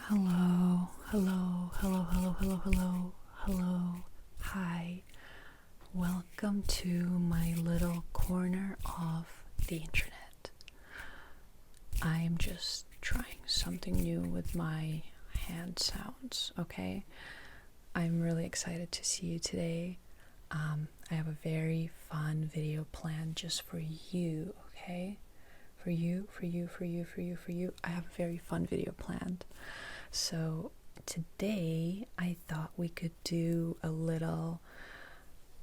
Hello, hello, hello, hello, hello, hello, hello, hi. Welcome to my little corner of the internet. I'm just trying something new with my hand sounds, okay? I'm really excited to see you today. I have a very fun video planned just for you, okay? For you. I have a very fun video planned. So today I thought we could do a little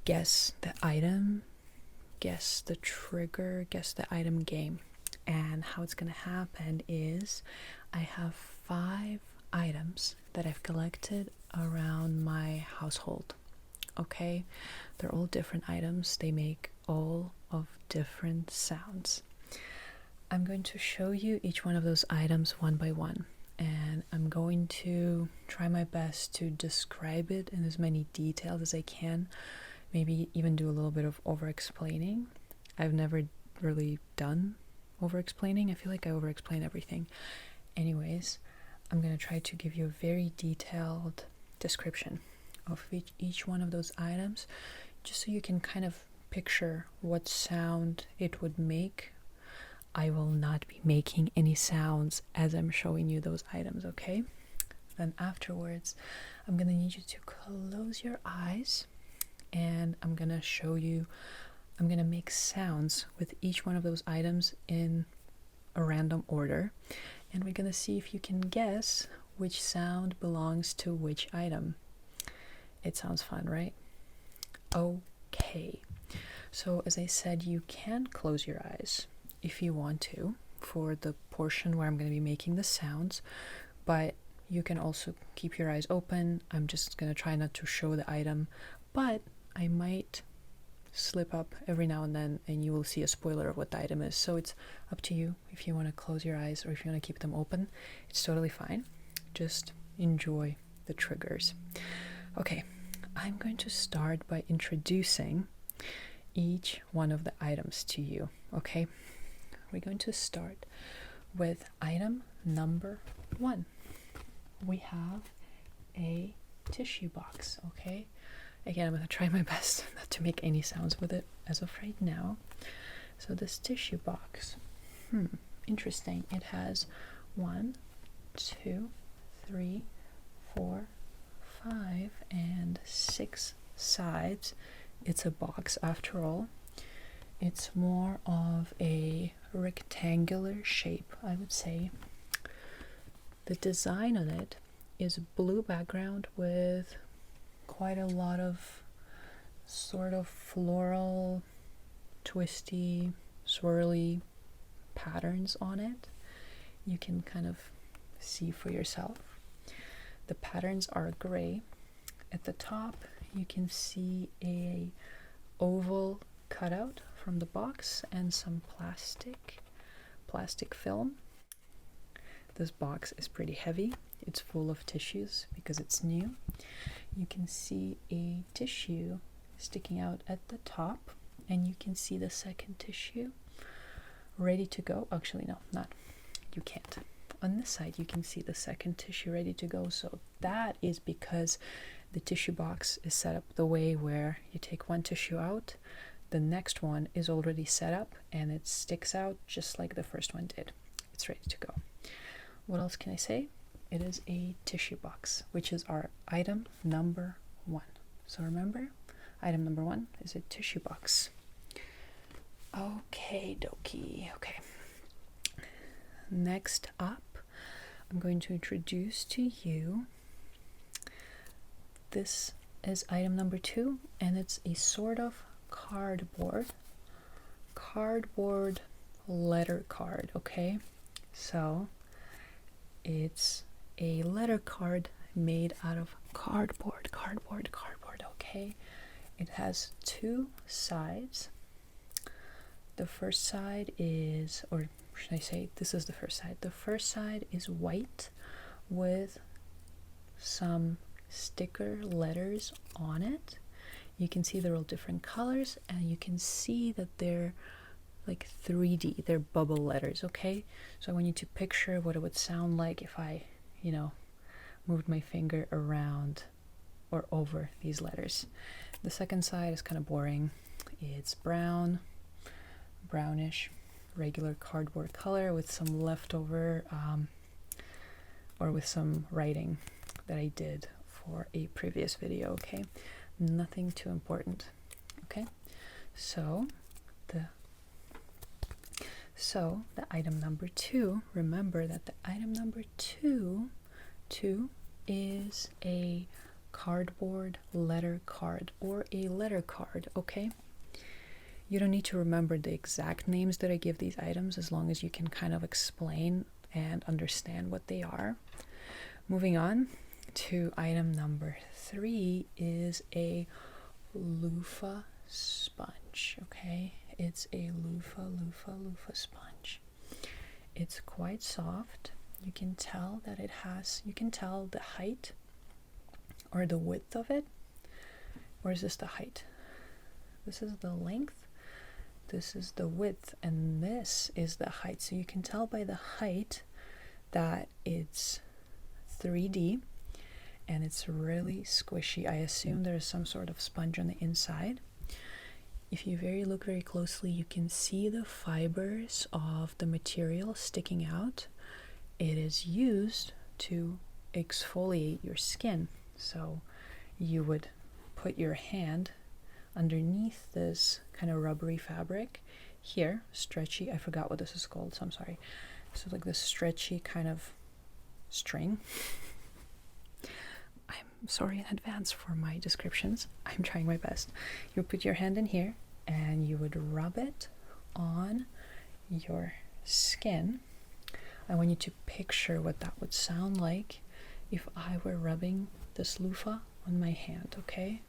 guess the item, guess the trigger, guess the item game. And how it's gonna happen is I have 5 items that I've collected around my household. Okay, they're all different items, they make all of different sounds. I'm going to show you each one of those items one by one, and I'm going to try my best to describe it in as many details as I can, maybe even do a little bit of over-explaining. I've never really done over-explaining. I feel like I over-explain everything. Anyways, I'm going to try to give you a very detailed description of each one of those items, just so you can kind of picture what sound it would make. I will not be making any sounds as I'm showing you those items, okay? Then afterwards, I'm gonna need you to close your eyes, and I'm gonna make sounds with each one of those items in a random order, and we're gonna see if you can guess which sound belongs to which item. It sounds fun, right? Okay. So as I said, you can close your eyes if you want to for the portion where I'm going to be making the sounds, but you can also keep your eyes open. I'm just going to try not to show the item, but I might slip up every now and then and you will see a spoiler of what the item is. So it's up to you if you want to close your eyes or if you want to keep them open. It's totally fine. Just enjoy the triggers. Okay, I'm going to start by introducing each one of the items to you, okay? We're going to start with item number 1. We have a tissue box, okay? Again, I'm going to try my best not to make any sounds with it as of right now. So this tissue box, interesting. It has 1, 2, 3, 4, 5, and 6 sides. It's a box after all. It's more of a rectangular shape, I would say. The design on it is blue background with quite a lot of sort of floral, twisty, swirly patterns on it. You can kind of see for yourself. The patterns are gray. At the top, you can see a oval cutout from the box and some plastic film. This box is pretty heavy. It's full of tissues because it's new. You can see a tissue sticking out at the top, and you can see the second tissue ready to go. Actually, no, not. You can't. On this side, you can see the second tissue ready to go. So that is because the tissue box is set up the way where you take one tissue out, the next one is already set up and it sticks out just like the first one did. It's ready to go. What else can I say? It is a tissue box, which is our item number 1. So remember, item number 1 is a tissue box. Okay, dokie. Okay. Next up, I'm going to introduce to you, this is item number 2, and it's a sort of cardboard letter card, okay? So it's a letter card made out of cardboard, okay? It has 2 sides. The first side is, or should I say, this is the first side. The first side is white with some sticker letters on it. You can see they're all different colors, and you can see that they're like 3D, they're bubble letters, okay? So I want you to picture what it would sound like if I, moved my finger around or over these letters. The second side is kind of boring. It's brown, brownish, regular cardboard color with some leftover or with some writing that I did for a previous video, okay? Nothing too important, okay? So the item number 2, remember that the item number 2 is a cardboard letter card or a letter card, okay? You don't need to remember the exact names that I give these items as long as you can kind of explain and understand what they are. Moving on to item number 3 is a loofah sponge, okay? It's a loofah sponge. It's quite soft. You can tell that you can tell the height or the width of it. Or is this the height? This is the length, this is the width, and this is the height. So you can tell by the height that it's 3D and it's really squishy. I assume there's some sort of sponge on the inside. If you look very closely, you can see the fibers of the material sticking out. It is used to exfoliate your skin. So you would put your hand underneath this kind of rubbery fabric here, stretchy, I forgot what this is called, so I'm sorry. So like this stretchy kind of string. I'm sorry in advance for my descriptions. I'm trying my best. You put your hand in here and you would rub it on your skin. I want you to picture what that would sound like if I were rubbing this loofah on my hand, okay?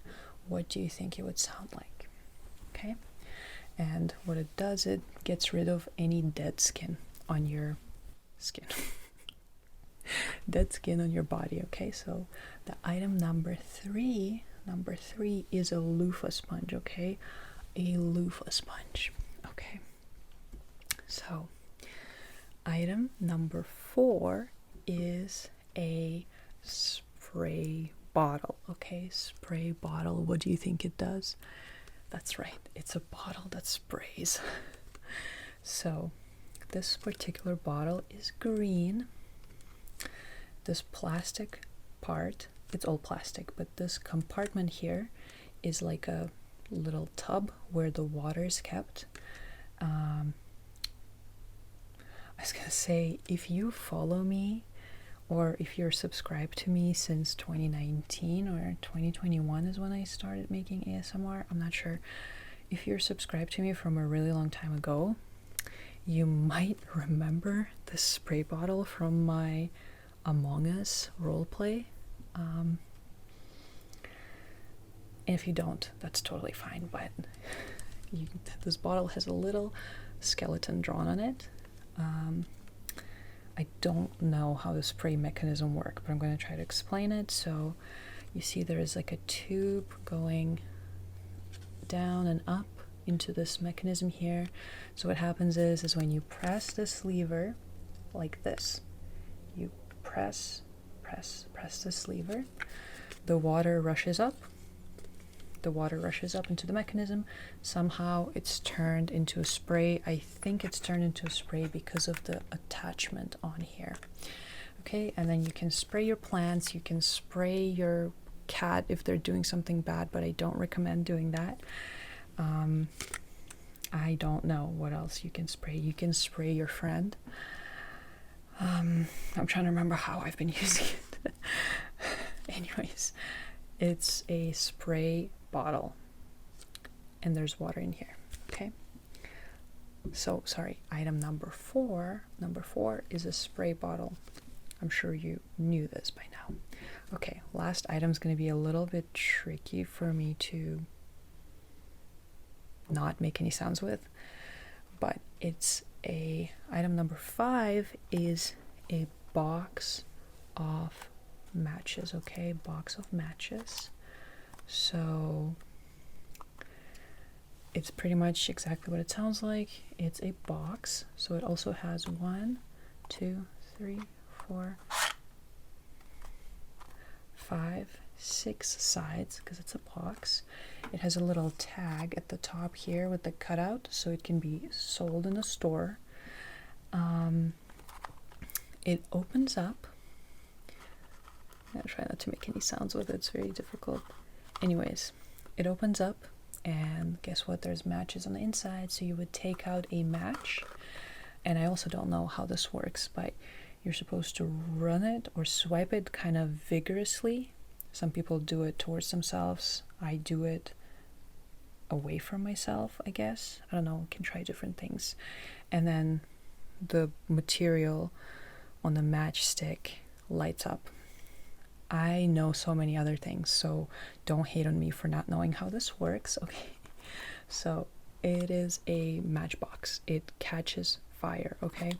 What do you think it would sound like? Okay? And what it does, it gets rid of any dead skin on your skin. Dead skin on your body, okay? So the item number 3 is a loofah sponge, okay? A loofah sponge, okay? So item number 4 is a spray bottle, okay? Spray bottle. What do you think it does? That's right, it's a bottle that sprays. So this particular bottle is green. This plastic part, it's all plastic, but this compartment here is like a little tub where the water is kept. I was gonna say, if you follow me or if you're subscribed to me since 2019 or 2021 is when I started making ASMR, I'm not sure. If you're subscribed to me from a really long time ago, you might remember this spray bottle from my Among Us roleplay. And if you don't, that's totally fine, but this bottle has a little skeleton drawn on it. I don't know how the spray mechanism works, but I'm going to try to explain it. So you see there is like a tube going down and up into this mechanism here. So what happens is when you press this lever like this, you press this lever, the water rushes up into the mechanism. Somehow it's turned into a spray. I think it's turned into a spray because of the attachment on here. Okay, and then you can spray your plants, you can spray your cat if they're doing something bad, but I don't recommend doing that. I don't know what else you can spray. You can spray your friend. I'm trying to remember how I've been using it. Anyways, it's a spray bottle and there's water in here, okay? So sorry, item number 4 is a spray bottle. I'm sure you knew this by now. Okay, last item is going to be a little bit tricky for me to not make any sounds with, but it's item number 5 is a box of matches, okay? Box of matches. So it's pretty much exactly what it sounds like. It's a box, so it also has 1, 2, 3, 4, 5, 6 sides because it's a box. It has a little tag at the top here with the cutout so it can be sold in a store. It opens up. I'm gonna try not to make any sounds with it, it's very difficult. Anyways, it opens up, and guess what? There's matches on the inside, so you would take out a match. And I also don't know how this works, but you're supposed to run it or swipe it kind of vigorously. Some people do it towards themselves. I do it away from myself, I guess. I don't know, you can try different things. And then the material on the matchstick lights up. I know so many other things, so don't hate on me for not knowing how this works, okay? So it is a matchbox. It catches fire, okay?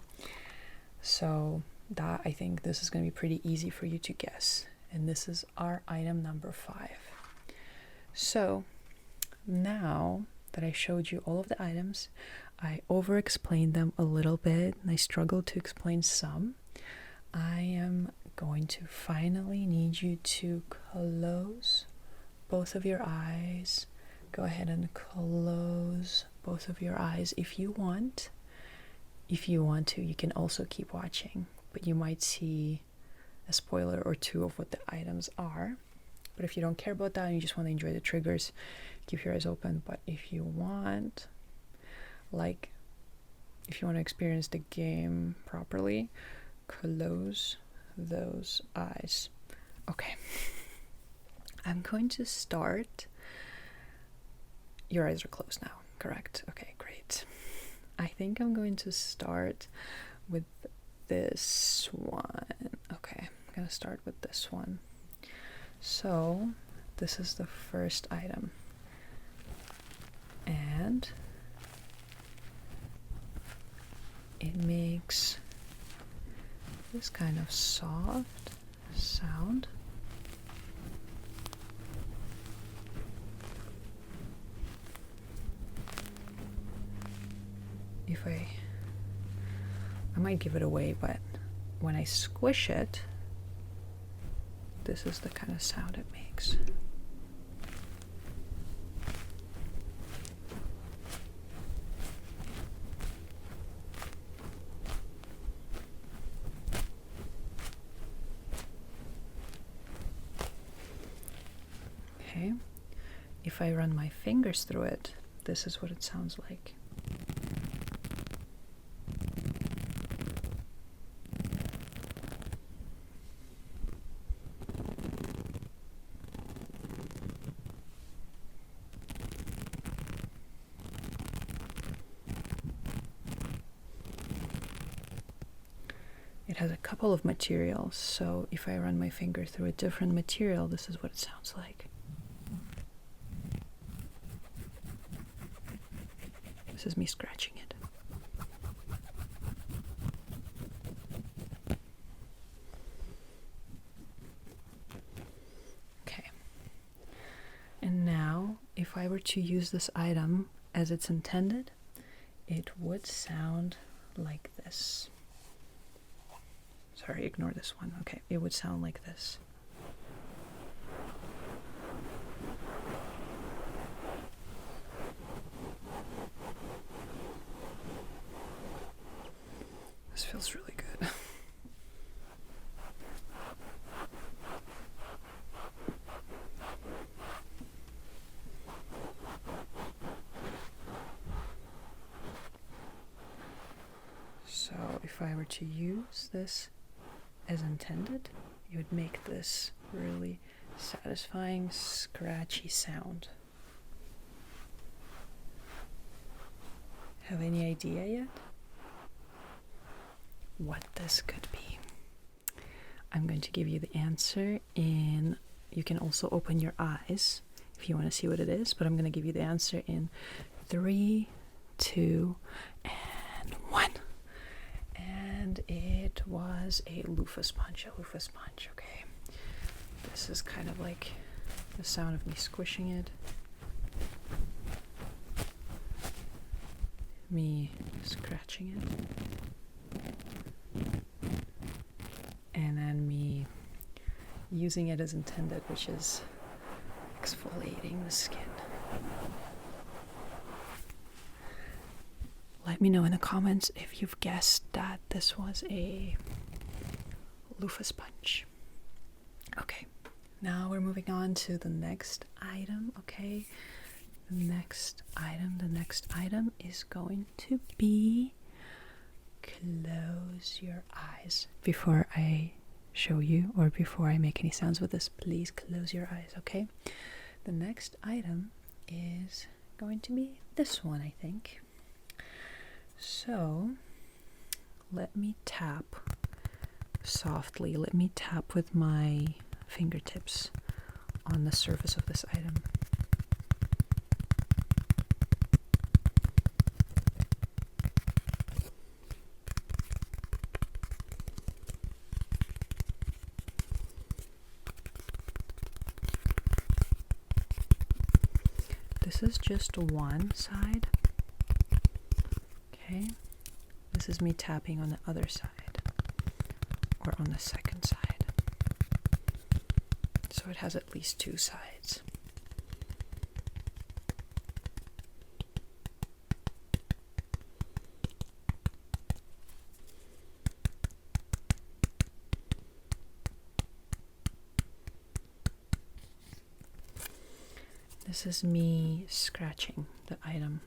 So that, I think this is going to be pretty easy for you to guess. And this is our item number 5. So now that I showed you all of the items, I over-explained them a little bit, and I struggled to explain some. I am going to finally need you to close both of your eyes. Go ahead and close both of your eyes if you want. If you want to, you can also keep watching, but you might see a spoiler or two of what the items are. But if you don't care about that and you just want to enjoy the triggers, keep your eyes open. But if you want, like, if you want to experience the game properly, close those eyes. Okay. I'm going to start. Your eyes are closed now, correct? Okay, great. I think I'm going to start with this one. Okay, I'm going to start with this one. So, this is the first item. And it makes this kind of soft sound. If I might give it away, but when I squish it, this is the kind of sound it makes. Okay, if I run my fingers through it, this is what it sounds like. It has a couple of materials, so if I run my finger through a different material, this is what it sounds like. This is me scratching it. Okay. And now, if I were to use this item as it's intended, it would sound like this. Sorry, ignore this one. Okay, it would sound like this. This feels really good. So if I were to use this as intended, you would make this really satisfying, scratchy sound. Have any idea yet what this could be? I'm going to give you the answer in, you can also open your eyes if you want to see what it is, but I'm going to give you the answer in 3, 2, and 1. And it was a loofah sponge, okay. This is kind of like the sound of me squishing it. Me scratching it. And then me using it as intended, which is exfoliating the skin. Let me know in the comments if you've guessed that this was a loofah sponge. Okay, now we're moving on to the next item, okay? The next item is going to be close your eyes. Before I show you or before I make any sounds with this, please close your eyes, okay? The next item is going to be this one, I think. So let me tap softly, let me tap with my fingertips on the surface of this item. This is just one side. Okay, this is me tapping on the other side, or on the second side. So it has at least two sides. This is me scratching the item.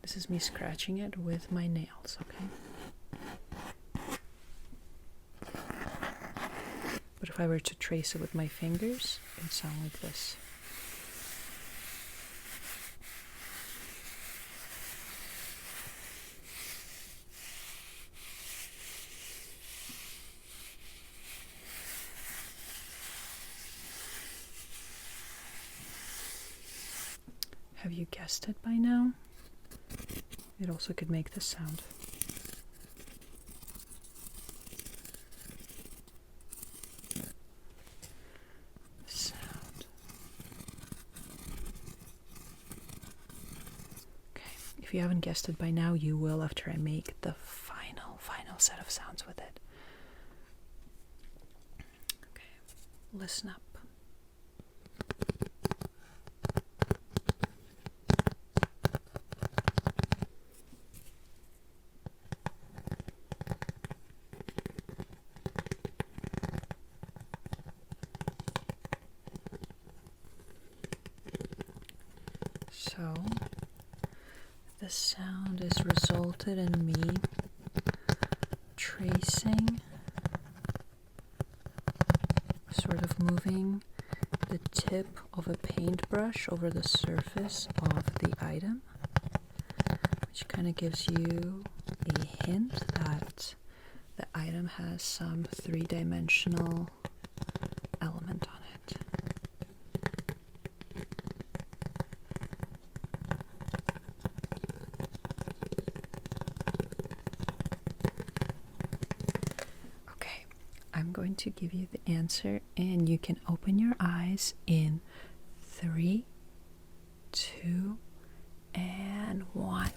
This is me scratching it with my nails, okay? But if I were to trace it with my fingers, it would sound like this. Have you guessed it by now? It also could make this sound. Okay, if you haven't guessed it by now, you will after I make the final set of sounds with it. Okay, listen up. So, the sound has resulted in me tracing, sort of moving the tip of a paintbrush over the surface of the item, which kind of gives you a hint that the item has some three-dimensional element on it. I'm going to give you the answer and you can open your eyes in 3, 2, and 1.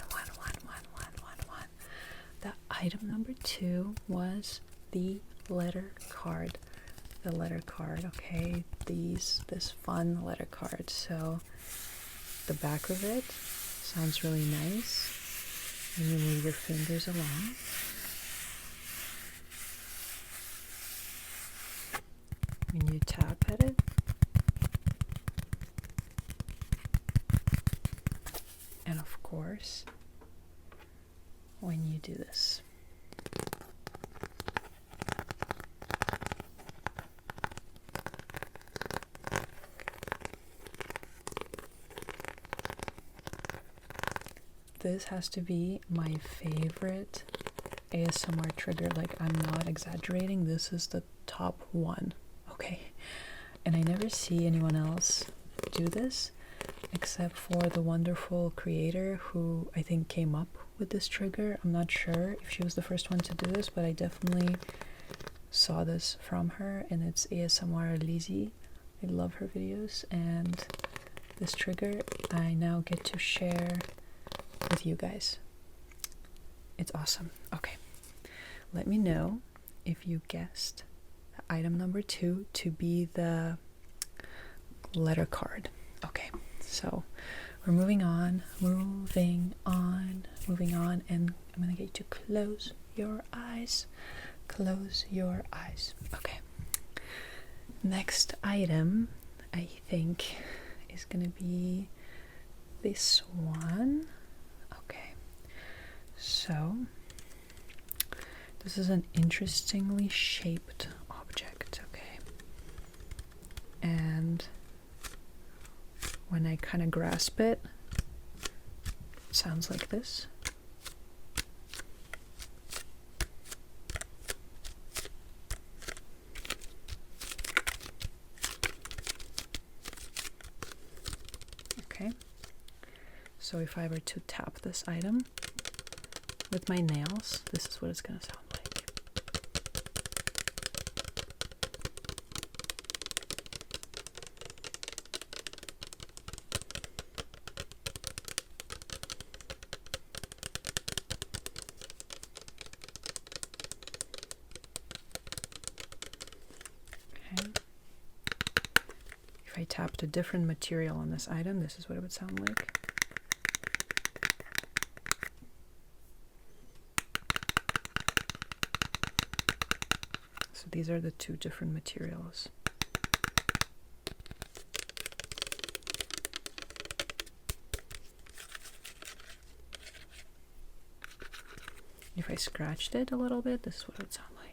The item number 2 was the letter card. The letter card, okay? This fun letter card. So the back of it sounds really nice. And you move your fingers along. When you tap at it, and of course, when you do this. This has to be my favorite ASMR trigger. Like, I'm not exaggerating. This is the top one. Okay, and I never see anyone else do this except for the wonderful creator who I think came up with this trigger. I'm not sure if she was the first one to do this, but I definitely saw this from her, and it's ASMR Lizzie. I love her videos, and this trigger I now get to share with you guys. It's awesome. Okay, let me know if you guessed item number 2 to be the letter card. Okay, so we're moving on, and I'm gonna get you to close your eyes. Close your eyes. Okay. Next item, I think, is gonna be this one. Okay. So, this is an interestingly shaped object, okay? And when I kind of grasp it, it sounds like this. Okay, so if I were to tap this item with my nails, this is what it's going to sound like. Okay. If I tapped a different material on this item, this is what it would sound like. So these are the two different materials. If I scratched it a little bit, this is what it would sound like.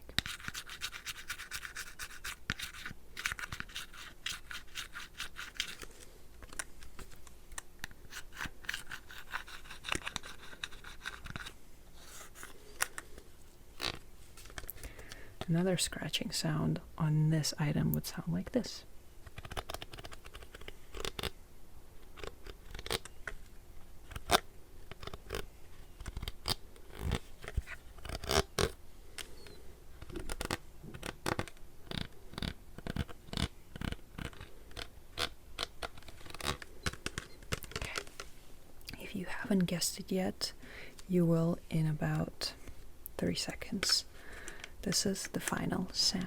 Another scratching sound on this item would sound like this. Okay. If you haven't guessed it yet, you will in about 30 seconds. This is the final sound.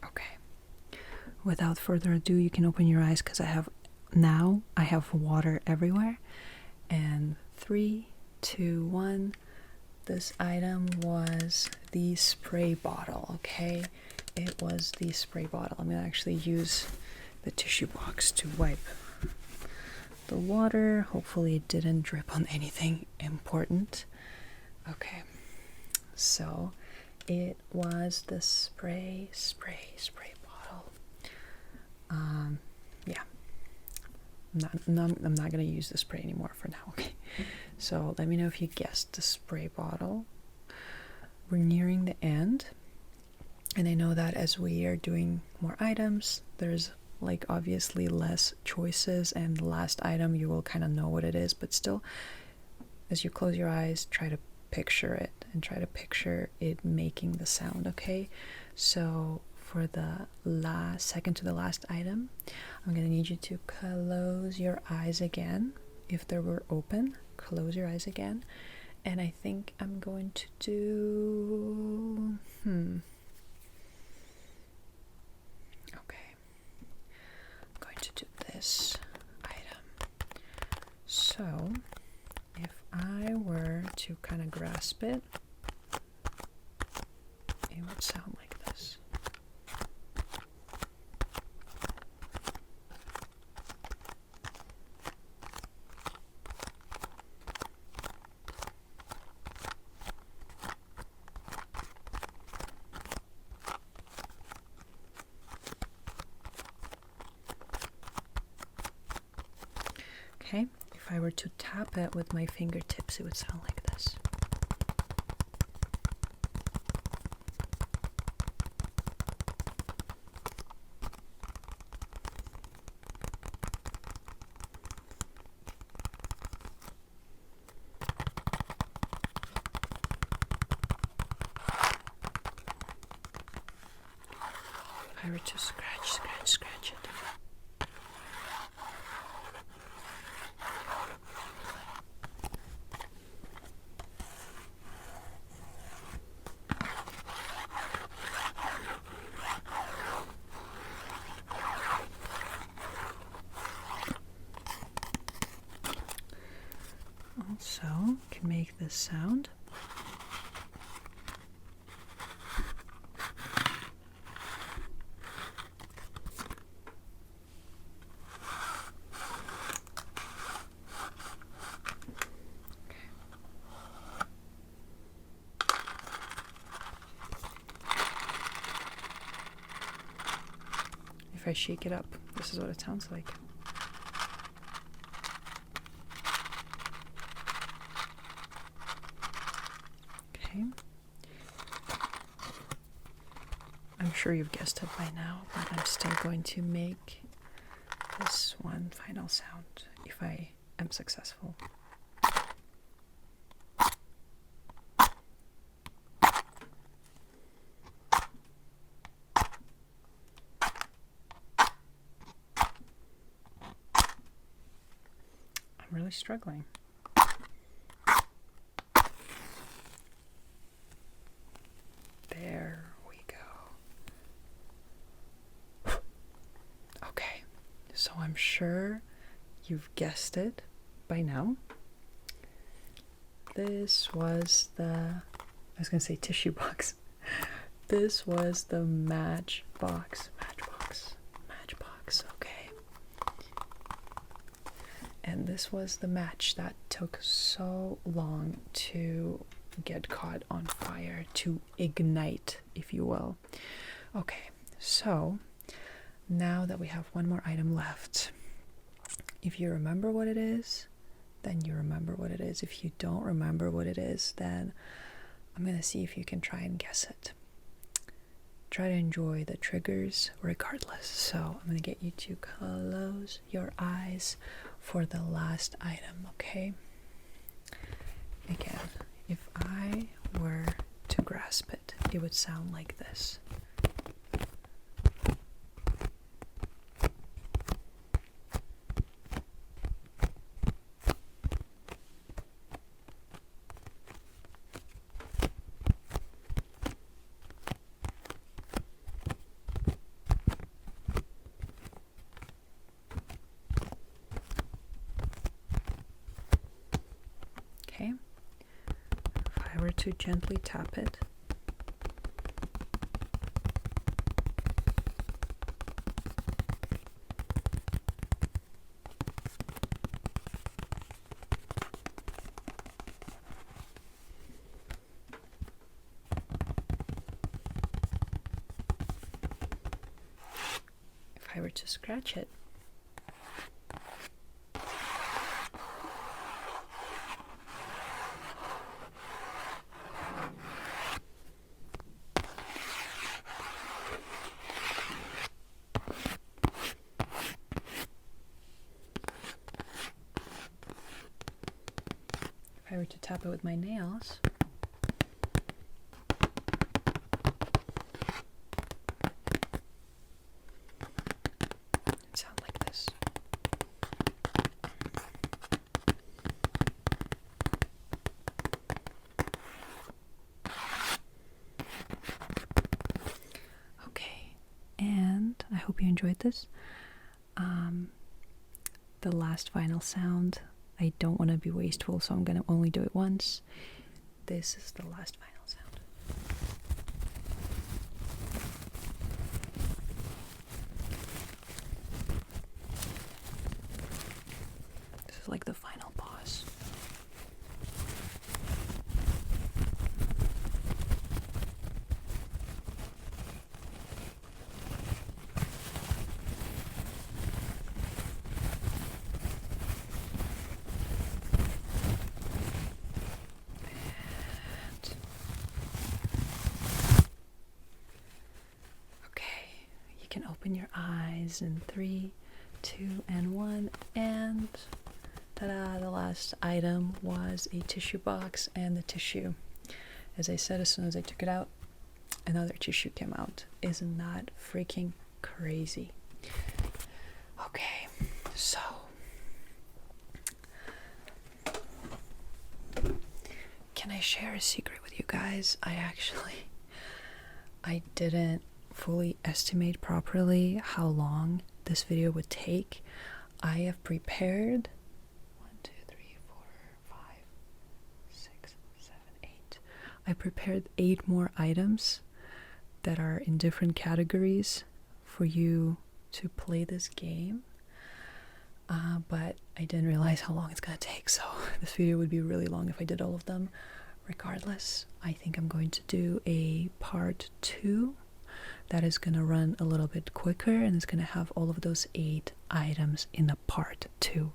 Okay. Without further ado, you can open your eyes because I have water everywhere. And 3, 2, 1. This item was the spray bottle, okay? It was the spray bottle. I'm gonna actually use the tissue box to wipe the water. Hopefully it didn't drip on anything important. Okay, so it was the spray bottle. Yeah. I'm not gonna use the spray anymore for now, okay? So let me know if you guessed the spray bottle. We're nearing the end, and I know that as we are doing more items, there's like obviously less choices, and the last item you will kind of know what it is, but still, as you close your eyes, try to picture it and try to picture it making the sound, okay? So for the second to the last item, I'm gonna need you to close your eyes again. If they were open, close your eyes again. And I think I'm going to do okay. I'm going to do this item. So if I were to kind of grasp it, it would sound like this. Okay, If I were to tap it with my fingertips, it would sound like this. If I were to scratch it. Also, can make this sound. If I shake it up, this is what it sounds like. Okay. I'm sure you've guessed it by now, but I'm still going to make this one final sound if I am successful. I'm really struggling. There we go. Okay, so I'm sure you've guessed it by now. This was I was going to say tissue box. This was the matchbox, okay. And this was the match that took so long to get caught on fire, to ignite, if you will. Okay, so now that we have one more item left, if you remember what it is, then you remember what it is. If you don't remember what it is, then I'm going to see if you can try and guess it. Try to enjoy the triggers regardless. So I'm going to get you to close your eyes for the last item, okay? Again, if I were to grasp it, it would sound like this. Okay, if I were to gently tap it, if I were to scratch it, if I were to tap it with my nails, it sounds like this. Okay, and I hope you enjoyed this. The last final sound, I don't want to be wasteful, so I'm going to only do it once. This is the last final sound. This is like the final pause. can open your eyes in 3, 2, and 1. And ta-da, the last item was a tissue box, and the tissue, as I said, as soon as I took it out, another tissue came out. Isn't that freaking crazy? Okay, so can I share a secret with you guys? I didn't fully estimate properly how long this video would take. I have prepared 1, 2, 3, 4, 5, 6, 7, 8. I prepared 8 more items that are in different categories for you to play this game. But I didn't realize how long it's gonna take, so this video would be really long if I did all of them. Regardless, I think I'm going to do a part 2 that is gonna run a little bit quicker, and it's gonna have all of those 8 items in the part 2.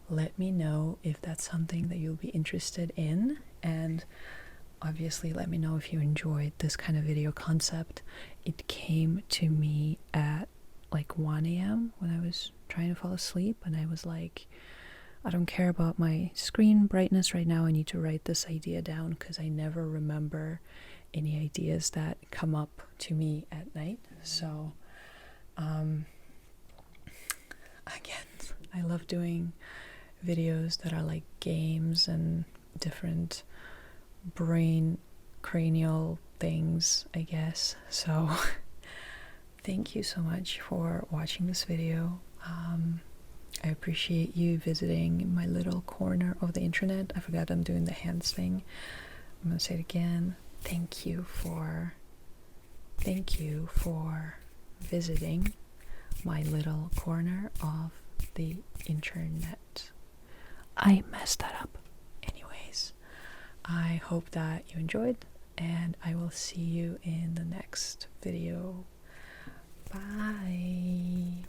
Let me know if that's something that you'll be interested in, and obviously let me know if you enjoyed this kind of video concept. It came to me at like 1 a.m. when I was trying to fall asleep, and I was like, I don't care about my screen brightness right now. I need to write this idea down because I never remember any ideas that come up to me at night. So again, I love doing videos that are like games and different brain cranial things, I guess. So thank you so much for watching this video. I appreciate you visiting my little corner of the internet. I forgot I'm doing the hands thing. I'm gonna say it again. Thank you for visiting my little corner of the internet. I messed that up. Anyways, I hope that you enjoyed, and I will see you in the next video. Bye.